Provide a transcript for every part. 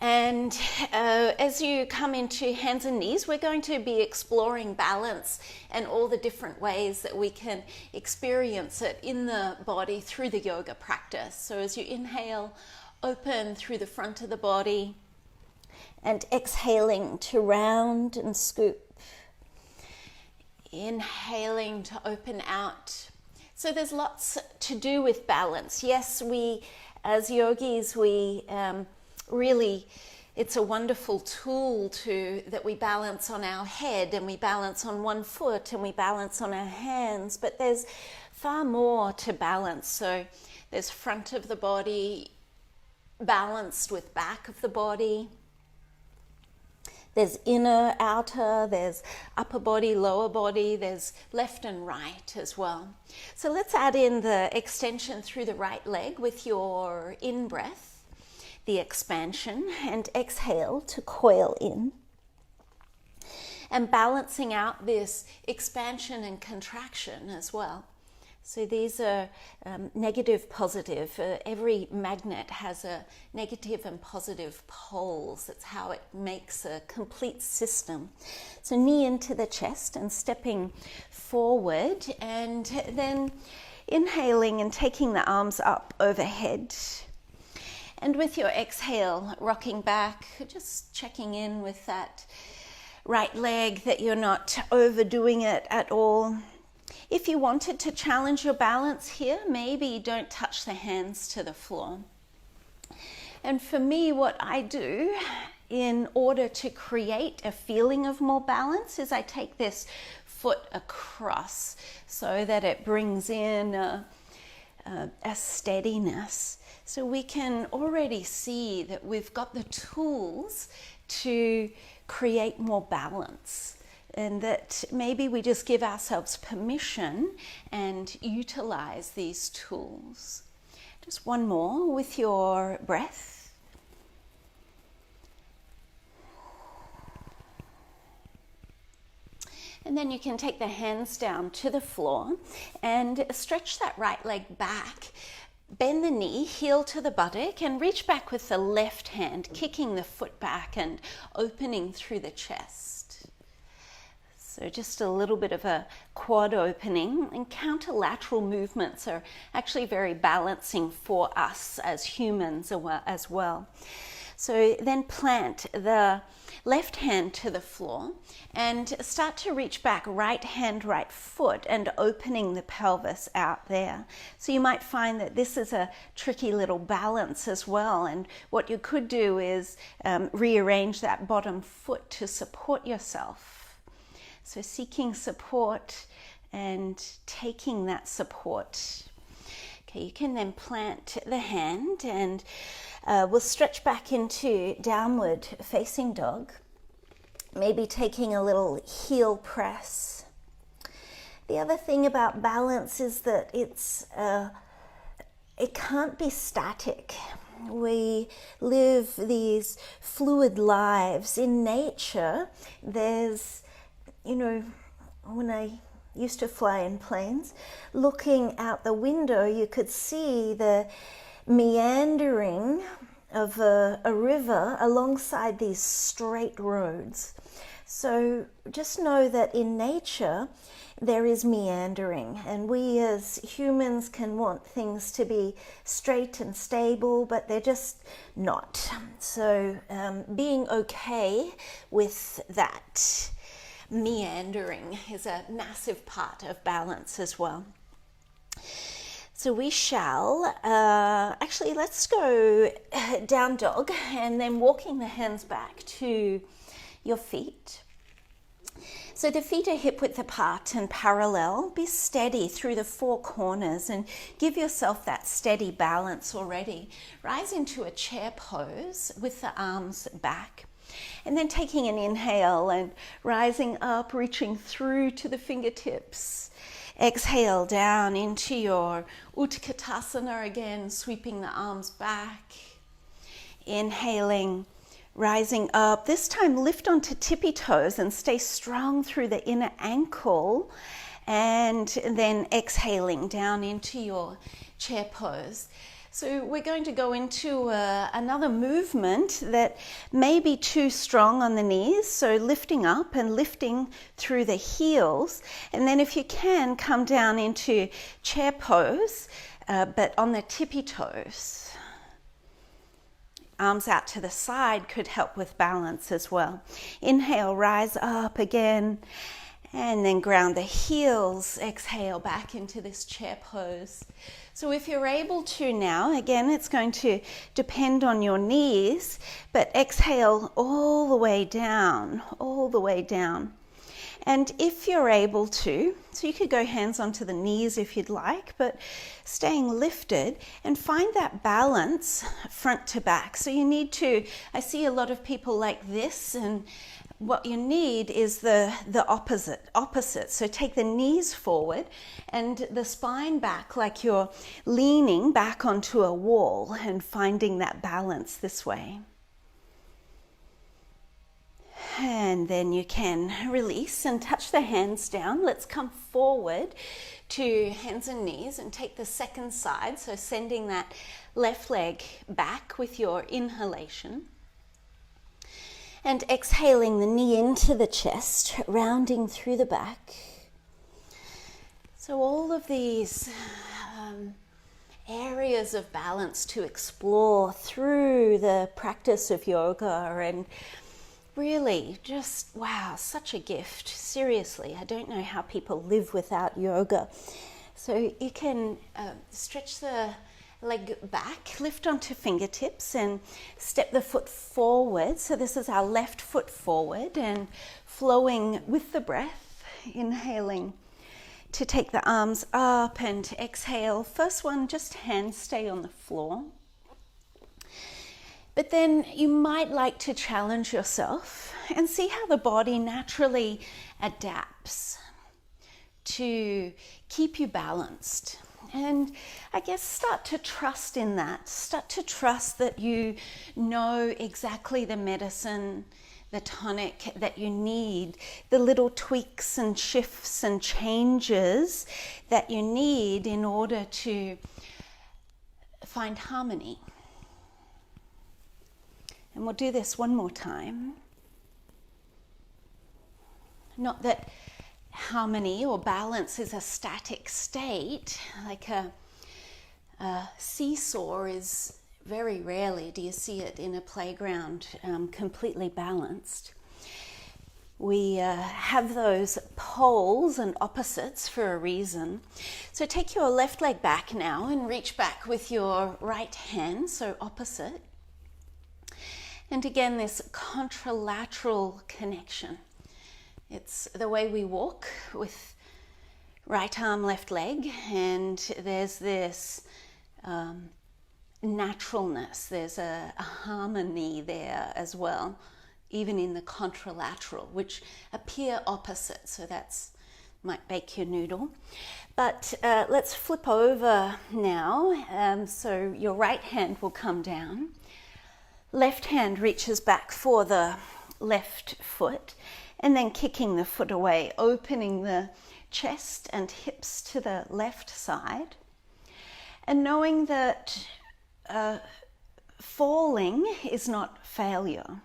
And as you come into hands and knees, we're going to be exploring balance and all the different ways that we can experience it in the body through the yoga practice. So as you inhale, open through the front of the body, and exhaling to round and scoop. Inhaling to open out. So there's lots to do with balance. Yes, we as yogis, really, it's a wonderful tool that we balance on our head, and we balance on one foot, and we balance on our hands, but there's far more to balance. So there's front of the body balanced with back of the body. There's inner, outer, there's upper body, lower body, there's left and right as well. So let's add in the extension through the right leg with your in-breath, the expansion, and exhale to coil in. And balancing out this expansion and contraction as well. So these are negative, positive. Every magnet has a negative and positive poles. That's how it makes a complete system. So knee into the chest and stepping forward, and then inhaling and taking the arms up overhead. And with your exhale, rocking back, just checking in with that right leg, that you're not overdoing it at all. If you wanted to challenge your balance here, maybe don't touch the hands to the floor. And for me, what I do in order to create a feeling of more balance is I take this foot across so that it brings in a steadiness. So we can already see that we've got the tools to create more balance. And that maybe we just give ourselves permission and utilize these tools. Just one more with your breath. And then you can take the hands down to the floor and stretch that right leg back. Bend the knee, heel to the buttock, and reach back with the left hand, kicking the foot back and opening through the chest. So just a little bit of a quad opening, and counterlateral movements are actually very balancing for us as humans as well. So then plant the left hand to the floor and start to reach back, right hand, right foot, and opening the pelvis out there. So you might find that this is a tricky little balance as well. And what you could do is rearrange that bottom foot to support yourself. So seeking support and taking that support. Okay, you can then plant the hand, and we'll stretch back into downward facing dog. Maybe taking a little heel press. The other thing about balance is that it can't be static. We live these fluid lives. In nature, there's, when I used to fly in planes, looking out the window, you could see the meandering of a river alongside these straight roads. So just know that in nature, there is meandering, and we as humans can want things to be straight and stable, but they're just not. So being okay with that meandering is a massive part of balance as well. So we shall, actually let's go down dog, and then walking the hands back to your feet. So the feet are hip width apart and parallel. Be steady through the four corners and give yourself that steady balance already. Rise into a chair pose with the arms back. And then taking an inhale and rising up, reaching through to the fingertips. Exhale down into your Utkatasana again, sweeping the arms back. Inhaling, rising up. This time lift onto tippy toes and stay strong through the inner ankle. And then exhaling down into your chair pose. So we're going to go into another movement that may be too strong on the knees. So lifting up and lifting through the heels. And then if you can, come down into chair pose, but on the tippy toes. Arms out to the side could help with balance as well. Inhale, rise up again. And then ground the heels, exhale back into this chair pose. So if you're able to now, again, it's going to depend on your knees, but exhale all the way down, all the way down. And if you're able to, so you could go hands onto the knees if you'd like, but staying lifted and find that balance front to back. So you need to, I see a lot of people like this, and what you need is the opposite. So take the knees forward and the spine back like you're leaning back onto a wall and finding that balance this way. And then you can release and touch the hands down. Let's come forward to hands and knees and take the second side. So sending that left leg back with your inhalation. And exhaling the knee into the chest, rounding through the back. So all of these areas of balance to explore through the practice of yoga, and really just, wow, such a gift. Seriously, I don't know how people live without yoga. So you can stretch the leg back, lift onto fingertips and step the foot forward. So this is our left foot forward and flowing with the breath, inhaling to take the arms up and exhale. First one, just hands stay on the floor. But then you might like to challenge yourself and see how the body naturally adapts to keep you balanced. And I guess start to trust in that. Start to trust that you know exactly the medicine, the tonic that you need, the little tweaks and shifts and changes that you need in order to find harmony. And we'll do this one more time. Not that harmony or balance is a static state, like a seesaw is very rarely do you see it in a playground completely balanced. We have those poles and opposites for a reason. So take your left leg back now and reach back with your right hand, so opposite. And again, this contralateral connection. It's the way we walk with right arm, left leg, and there's this naturalness, there's a harmony there as well, even in the contralateral, which appear opposite, so that's might bake your noodle. But let's flip over now, so your right hand will come down, left hand reaches back for the left foot, and then kicking the foot away, opening the chest and hips to the left side. And knowing that falling is not failure.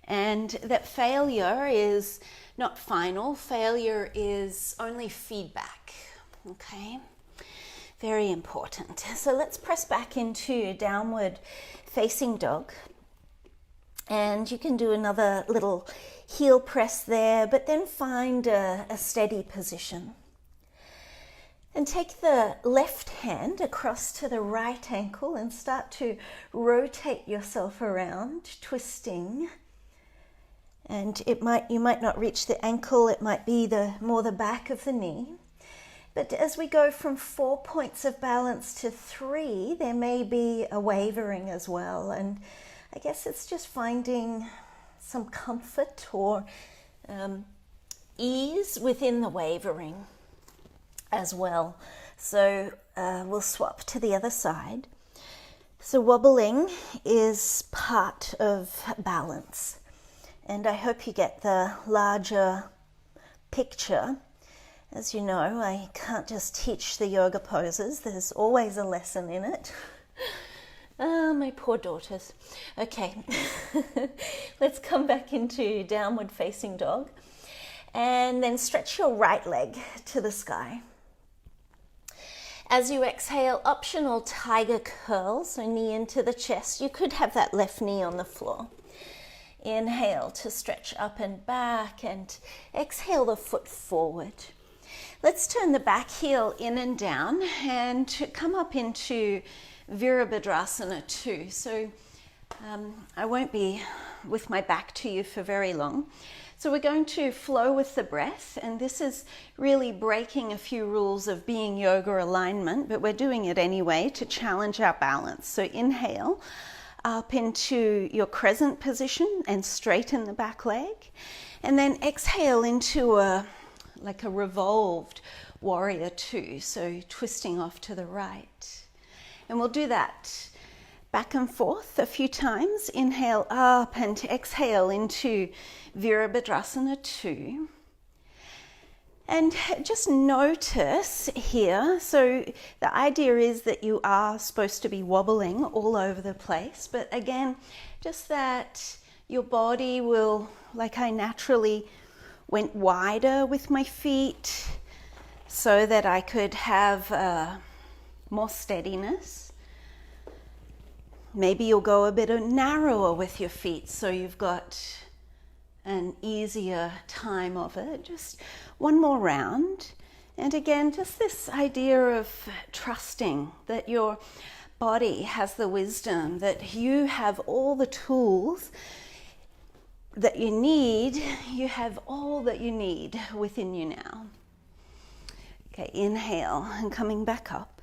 And that failure is not final. Failure is only feedback. Okay? Very important. So let's press back into downward facing dog. And you can do another little heel press there, but then find a steady position. And take the left hand across to the right ankle and start to rotate yourself around, twisting. And you might not reach the ankle, it might be more the back of the knee. But as we go from 4 points of balance to 3, there may be a wavering as well. And I guess it's just finding some comfort or ease within the wavering as well. So we'll swap to the other side. So wobbling is part of balance. And I hope you get the larger picture. As you know, I can't just teach the yoga poses. There's always a lesson in it. Oh, my poor daughters. Okay, let's come back into downward facing dog. And then stretch your right leg to the sky. As you exhale, optional tiger curl, so knee into the chest. You could have that left knee on the floor. Inhale to stretch up and back, and exhale the foot forward. Let's turn the back heel in and down and come up into Virabhadrasana 2. So I won't be with my back to you for very long. So we're going to flow with the breath, and this is really breaking a few rules of being yoga alignment, but we're doing it anyway to challenge our balance. So inhale up into your crescent position and straighten the back leg, and then exhale into like a revolved warrior 2, so twisting off to the right. And we'll do that back and forth a few times. Inhale up and exhale into Virabhadrasana 2. And just notice here, so the idea is that you are supposed to be wobbling all over the place, but again, just that your body will, like I naturally went wider with my feet so that I could have more steadiness. Maybe you'll go a bit narrower with your feet so you've got an easier time of it. Just one more round. And again, just this idea of trusting that your body has the wisdom, that you have all the tools that you need. You have all that you need within you now. Okay, inhale and coming back up.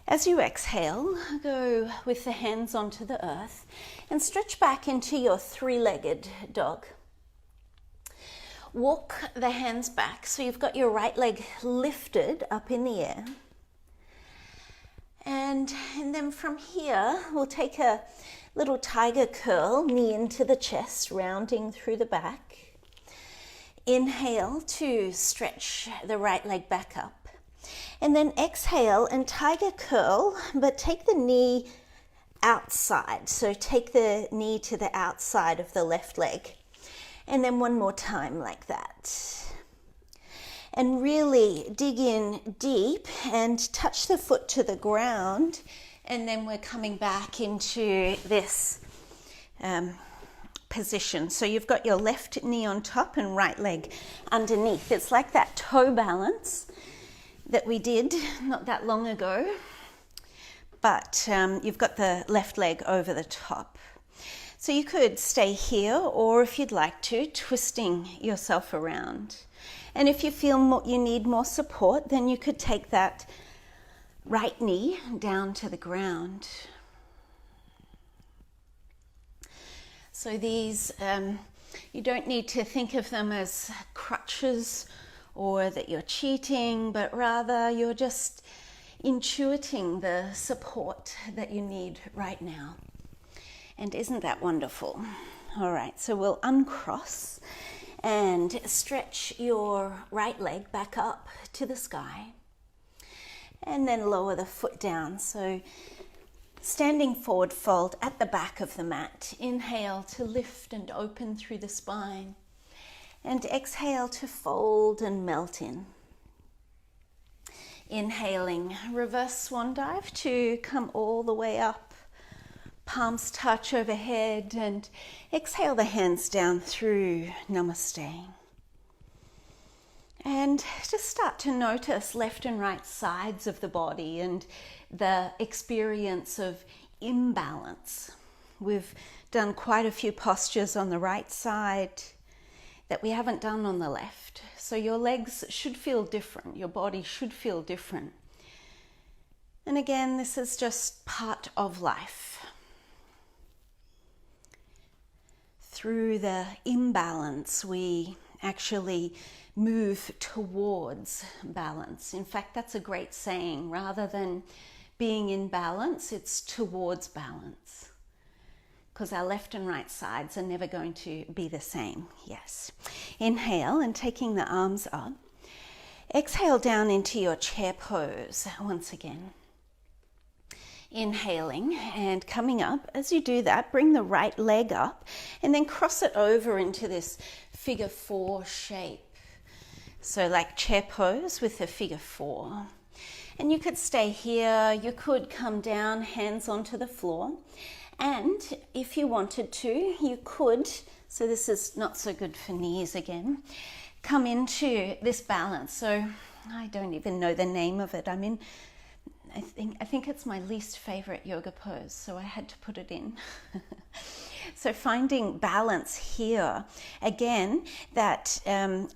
As you exhale, go with the hands onto the earth and stretch back into your three-legged dog. Walk the hands back so you've got your right leg lifted up in the air. And then from here, we'll take a little tiger curl, knee into the chest, rounding through the back. Inhale to stretch the right leg back up. And then exhale and tiger curl, but take the knee outside. So take the knee to the outside of the left leg. And then one more time like that. And really dig in deep and touch the foot to the ground. And then we're coming back into this position. So you've got your left knee on top and right leg underneath. It's like that toe balance that we did not that long ago, but you've got the left leg over the top. So you could stay here, or if you'd like to, twisting yourself around. And if you feel you need more support, then you could take that right knee down to the ground. So these, you don't need to think of them as crutches or that you're cheating, but rather you're just intuiting the support that you need right now. And isn't that wonderful? All right, so we'll uncross and stretch your right leg back up to the sky. And then lower the foot down. So standing forward fold at the back of the mat. Inhale to lift and open through the spine. And exhale to fold and melt in. Inhaling, reverse swan dive to come all the way up. Palms touch overhead, and exhale the hands down through Namaste. And just start to notice left and right sides of the body and the experience of imbalance. We've done quite a few postures on the right side that we haven't done on the left. So your legs should feel different, your body should feel different. And again, this is just part of life. Through the imbalance, we actually move towards balance. In fact, that's a great saying. Rather than being in balance, it's towards balance. Because our left and right sides are never going to be the same. Yes. Inhale and taking the arms up. Exhale down into your chair pose once again. Inhaling and coming up. As you do that, bring the right leg up and then cross it over into this figure 4 shape. So like chair pose with a figure 4. And you could stay here, you could come down, hands onto the floor. And if you wanted to, you could, so this is not so good for knees again, come into this balance. So I don't even know the name of it. I think it's my least favorite yoga pose, so I had to put it in. So finding balance here. Again, that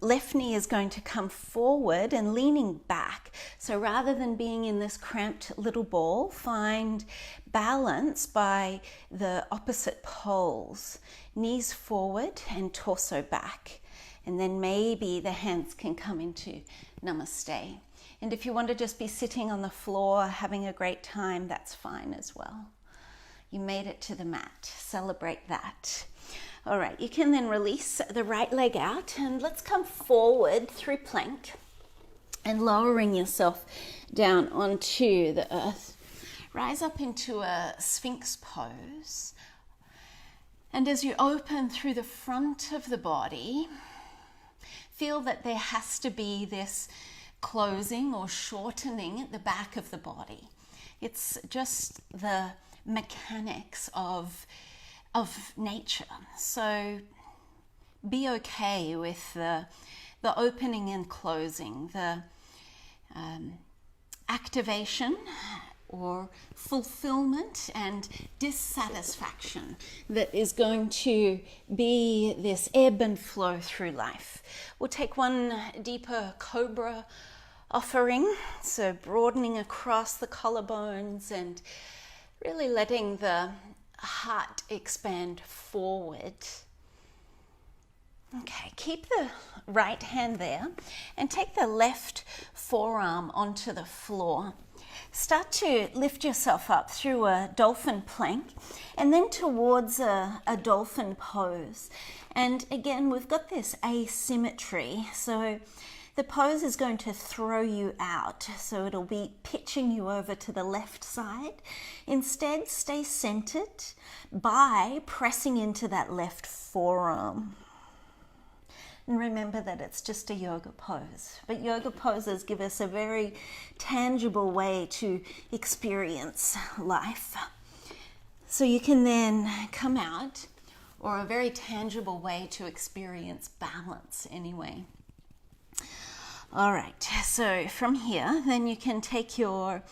left knee is going to come forward and leaning back. So rather than being in this cramped little ball, find balance by the opposite poles. Knees forward and torso back. And then maybe the hands can come into namaste. And if you want to just be sitting on the floor, having a great time, that's fine as well. You made it to the mat. Celebrate that. All right, you can then release the right leg out and let's come forward through plank and lowering yourself down onto the earth. Rise up into a sphinx pose. And as you open through the front of the body, feel that there has to be this closing or shortening at the back of the body. It's just the mechanics of nature. So be okay with the opening and closing, the activation or fulfillment and dissatisfaction that is going to be this ebb and flow through life. We'll take one deeper cobra offering, so broadening across the collarbones and really letting the heart expand forward. Okay, keep the right hand there and take the left forearm onto the floor. Start to lift yourself up through a dolphin plank and then towards a dolphin pose. And again, we've got this asymmetry. So the pose is going to throw you out. So it'll be pitching you over to the left side. Instead, stay centered by pressing into that left forearm. And remember that it's just a yoga pose. But yoga poses give us a very tangible way to experience life. So you can then come out, or a very tangible way to experience balance anyway. All right, so from here, then you can take your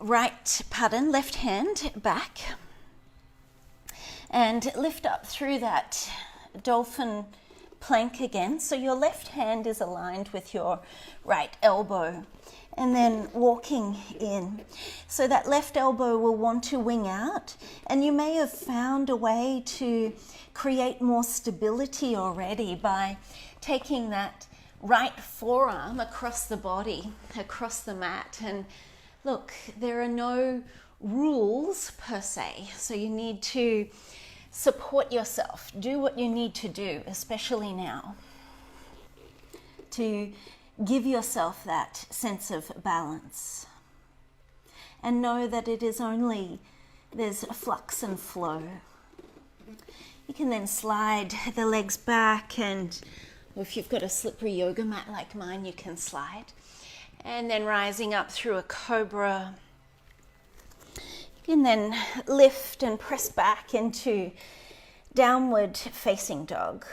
left hand back and lift up through that dolphin plank again. So your left hand is aligned with your right elbow and then walking in. So that left elbow will want to wing out, and you may have found a way to create more stability already by taking that right forearm across the body, across the mat. And look, there are no rules per se, so you need to support yourself. Do what you need to do, especially now, to give yourself that sense of balance. And know that it is only, there's flux and flow. You can then slide the legs back, and or if you've got a slippery yoga mat like mine, you can slide. And then rising up through a cobra. You can then lift and press back into downward facing dog.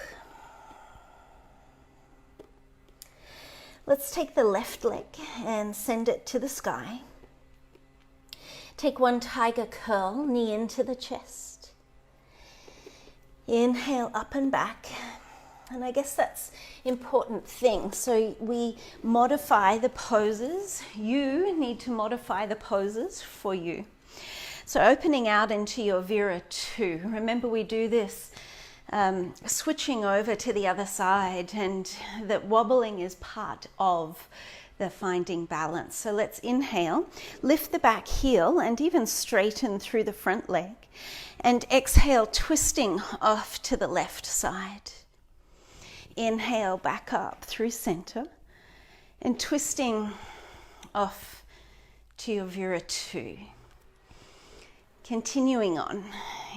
Let's take the left leg and send it to the sky. Take one tiger curl, knee into the chest. Inhale up and back. And I guess that's important thing. So we modify the poses. You need to modify the poses for you. So opening out into your Vira 2. Remember, we do this switching over to the other side, and that wobbling is part of the finding balance. So let's inhale, lift the back heel and even straighten through the front leg, and exhale, twisting off to the left side. Inhale, back up through center. And twisting off to your Viratu. Continuing on,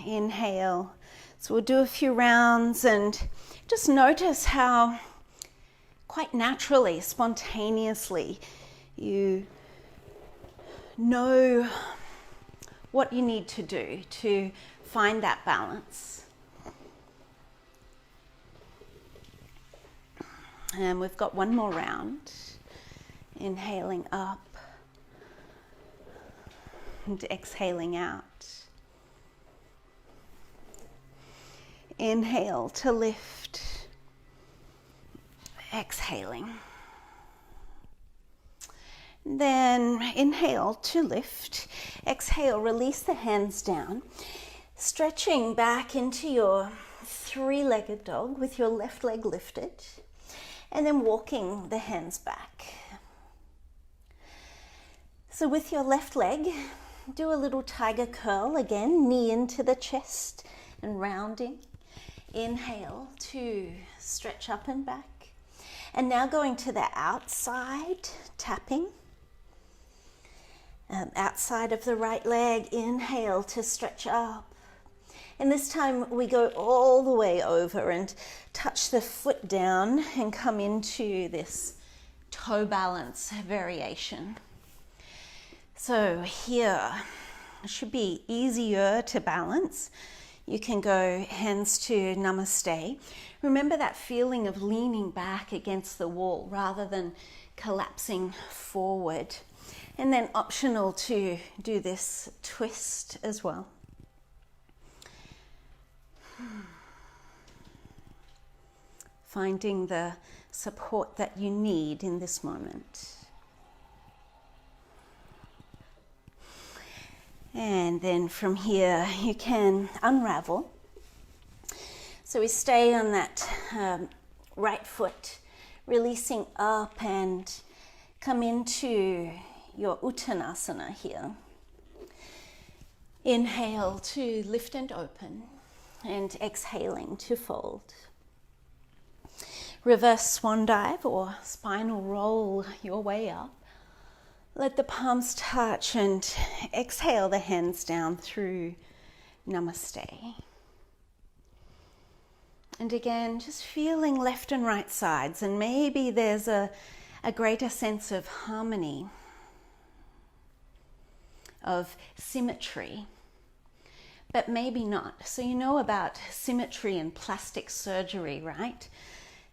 inhale. So we'll do a few rounds and just notice how quite naturally, spontaneously, you know what you need to do to find that balance. And we've got one more round. Inhaling up and exhaling out. Inhale to lift. Exhaling. Then inhale to lift. Exhale, release the hands down. Stretching back into your three-legged dog with your left leg lifted. And then walking the hands back. So with your left leg, do a little tiger curl again, knee into the chest and rounding. Inhale to stretch up and back. And now going to the outside, tapping. Outside of the right leg, inhale to stretch up. And this time we go all the way over and touch the foot down and come into this toe balance variation. So here, it should be easier to balance. You can go hands to namaste. Remember that feeling of leaning back against the wall rather than collapsing forward. And then optional to do this twist as well. Finding the support that you need in this moment. And then from here you can unravel. So we stay on that right foot, releasing up and come into your Uttanasana here. Inhale to lift and open, and exhaling to fold. Reverse swan dive or spinal roll your way up. Let the palms touch and exhale the hands down through namaste. And again, just feeling left and right sides, and maybe there's a greater sense of harmony, of symmetry, but maybe not. So you know about symmetry and plastic surgery, right?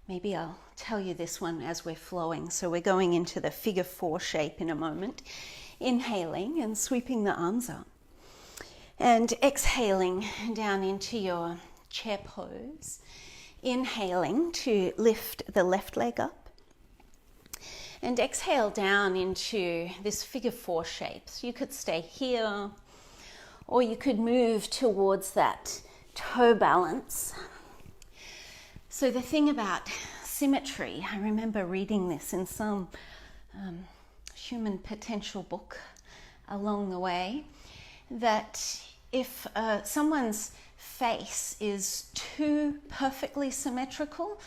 Maybe I'll tell you this one as we're flowing. So we're going into the figure 4 shape in a moment. Inhaling and sweeping the arms up. And exhaling down into your chair pose. Inhaling to lift the left leg up. And exhale down into this figure 4 shape. So you could stay here, or you could move towards that toe balance. So the thing about symmetry, I remember reading this in some human potential book along the way, that if someone's face is too perfectly symmetrical,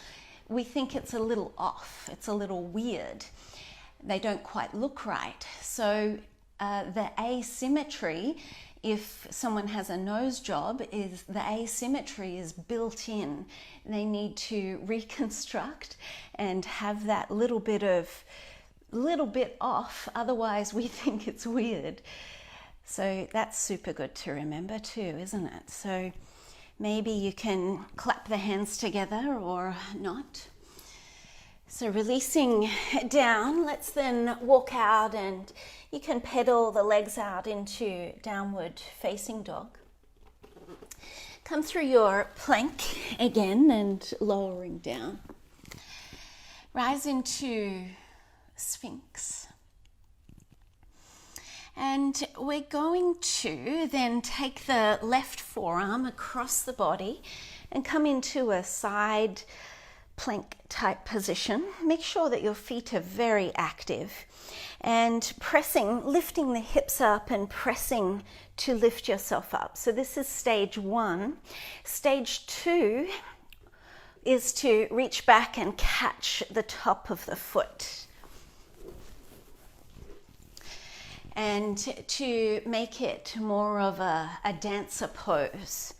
we think it's a little off, it's a little weird. They don't quite look right. So the asymmetry, if someone has a nose job, is the asymmetry is built in. They need to reconstruct and have that little bit off, otherwise we think it's weird. So that's super good to remember too, isn't it? So maybe you can clap the hands together or not. So releasing down, let's then walk out, and you can pedal the legs out into downward facing dog. Come through your plank again and lowering down. Rise into Sphinx. And we're going to then take the left forearm across the body and come into a side plank type position. Make sure that your feet are very active, and lifting the hips up and pressing to lift yourself up. So this is stage 1. Stage 2 is to reach back and catch the top of the foot. and to make it more of a dancer pose.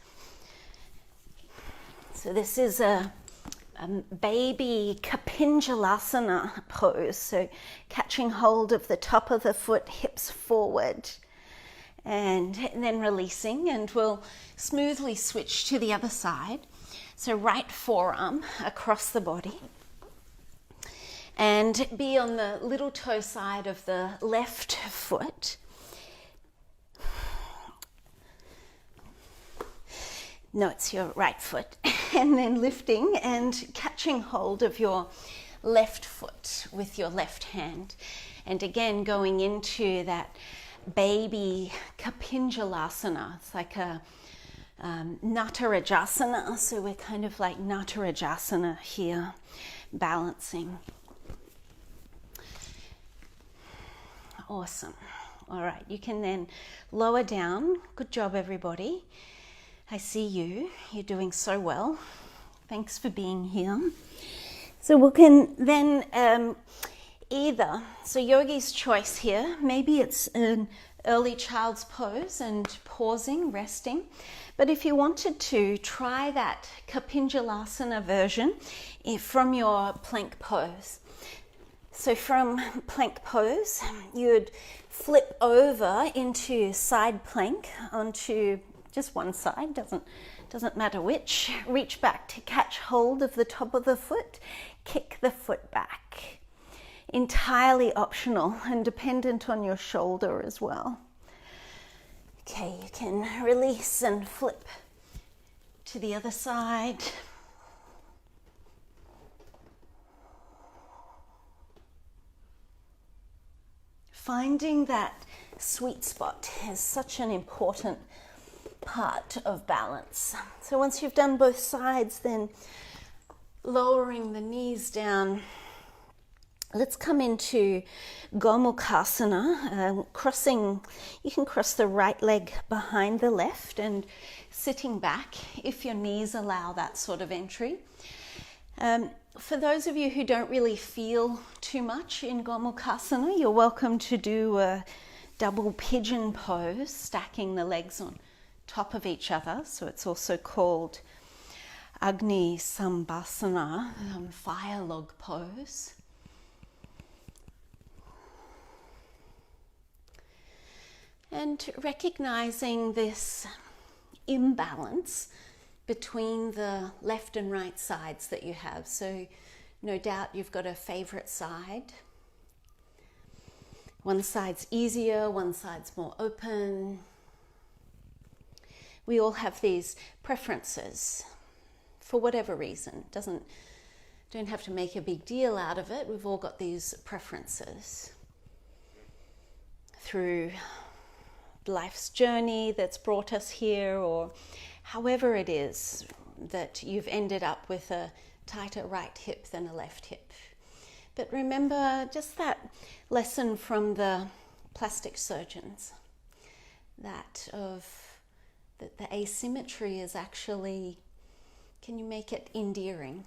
So this is a baby kapinjalasana pose, so catching hold of the top of the foot, hips forward, and then releasing, and we'll smoothly switch to the other side. So right forearm across the body, and be on the little toe side of the left foot. No, it's your right foot. And then lifting and catching hold of your left foot with your left hand. And again, going into that baby kapinjalasana. It's like a natarajasana. So we're kind of like natarajasana here, balancing. Awesome. All right, you can then lower down. Good job, everybody. I see you. You're doing so well. Thanks for being here. So we can then so yogi's choice here, maybe it's an early child's pose and pausing, resting. But if you wanted to, try that kapinjalasana version from your plank pose. So from plank pose, you'd flip over into side plank onto just one side, doesn't matter which. Reach back to catch hold of the top of the foot, kick the foot back. Entirely optional and dependent on your shoulder as well. Okay, you can release and flip to the other side. Finding that sweet spot is such an important part of balance. So once you've done both sides, then lowering the knees down. Let's come into Gomukhasana, crossing. You can cross the right leg behind the left and sitting back if your knees allow that sort of entry. For those of you who don't really feel too much in Gomukhasana, you're welcome to do a double pigeon pose, stacking the legs on top of each other. So it's also called Agni Sambhasana, fire log pose. And recognizing this imbalance between the left and right sides that you have. So no doubt you've got a favorite side. One side's easier, one side's more open. We all have these preferences for whatever reason. Don't have to make a big deal out of it. We've all got these preferences through life's journey that's brought us here, or however it is that you've ended up with a tighter right hip than a left hip. But remember just that lesson from the plastic surgeons, that the asymmetry is actually, can you make it endearing?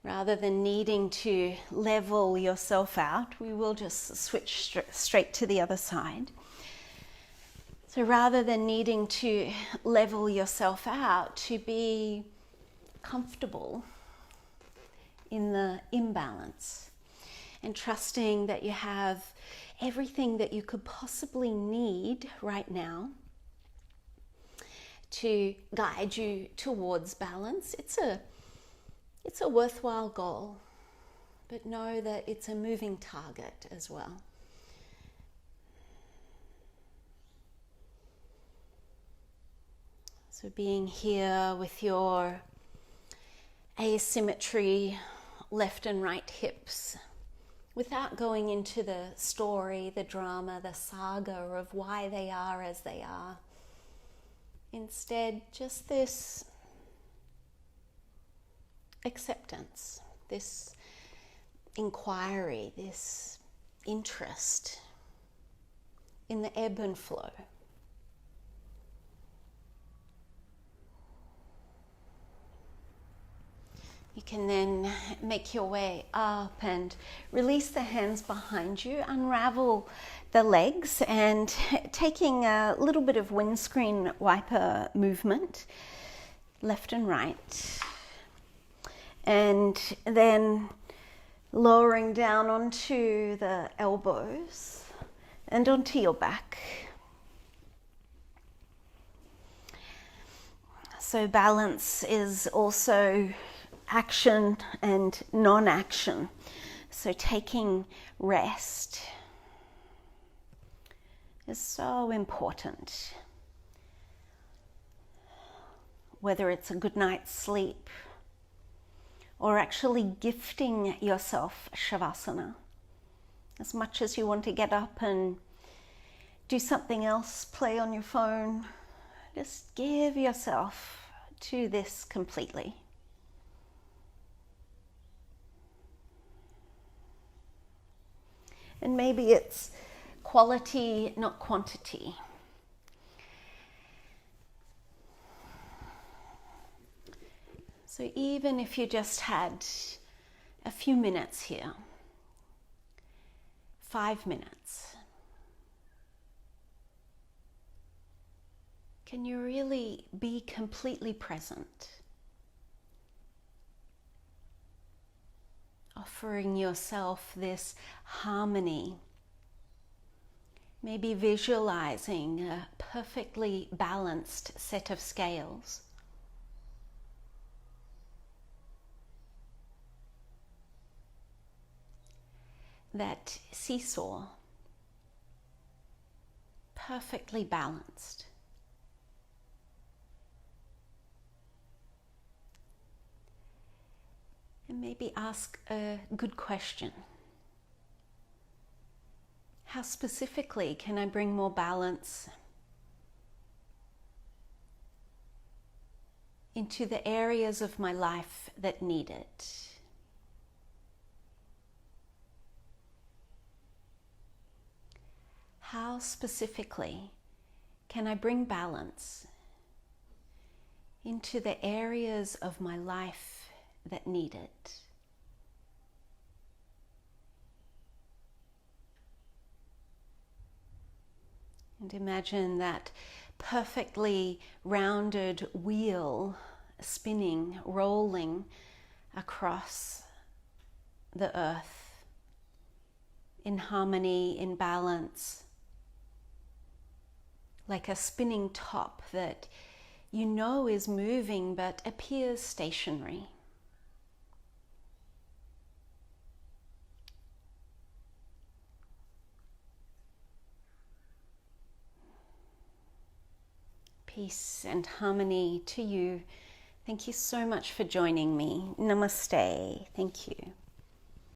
Rather than needing to level yourself out, we will just switch straight to the other side. So rather than needing to level yourself out, to be comfortable in the imbalance and trusting that you have everything that you could possibly need right now to guide you towards balance. It's a worthwhile goal, but know that it's a moving target as well. So being here with your asymmetry, left and right hips, without going into the story, the drama, the saga of why they are as they are. Instead, just this acceptance, this inquiry, this interest in the ebb and flow. You can then make your way up and release the hands behind you, unravel the legs, and taking a little bit of windscreen wiper movement, left and right. And then lowering down onto the elbows and onto your back. So balance is also action and non-action. So taking rest is so important. Whether it's a good night's sleep or actually gifting yourself Shavasana. As much as you want to get up and do something else, play on your phone, just give yourself to this completely. And maybe it's quality, not quantity. So even if you just had a few minutes here, 5 minutes, can you really be completely present? Offering yourself this harmony, maybe visualizing a perfectly balanced set of scales. That seesaw, perfectly balanced. And maybe ask a good question. How specifically can I bring more balance into the areas of my life that need it? How specifically can I bring balance into the areas of my life that need it? And imagine that perfectly rounded wheel spinning, rolling across the earth in harmony, in balance. Like a spinning top that you know is moving but appears stationary. Peace and harmony to you. Thank you so much for joining me. Namaste. Thank you.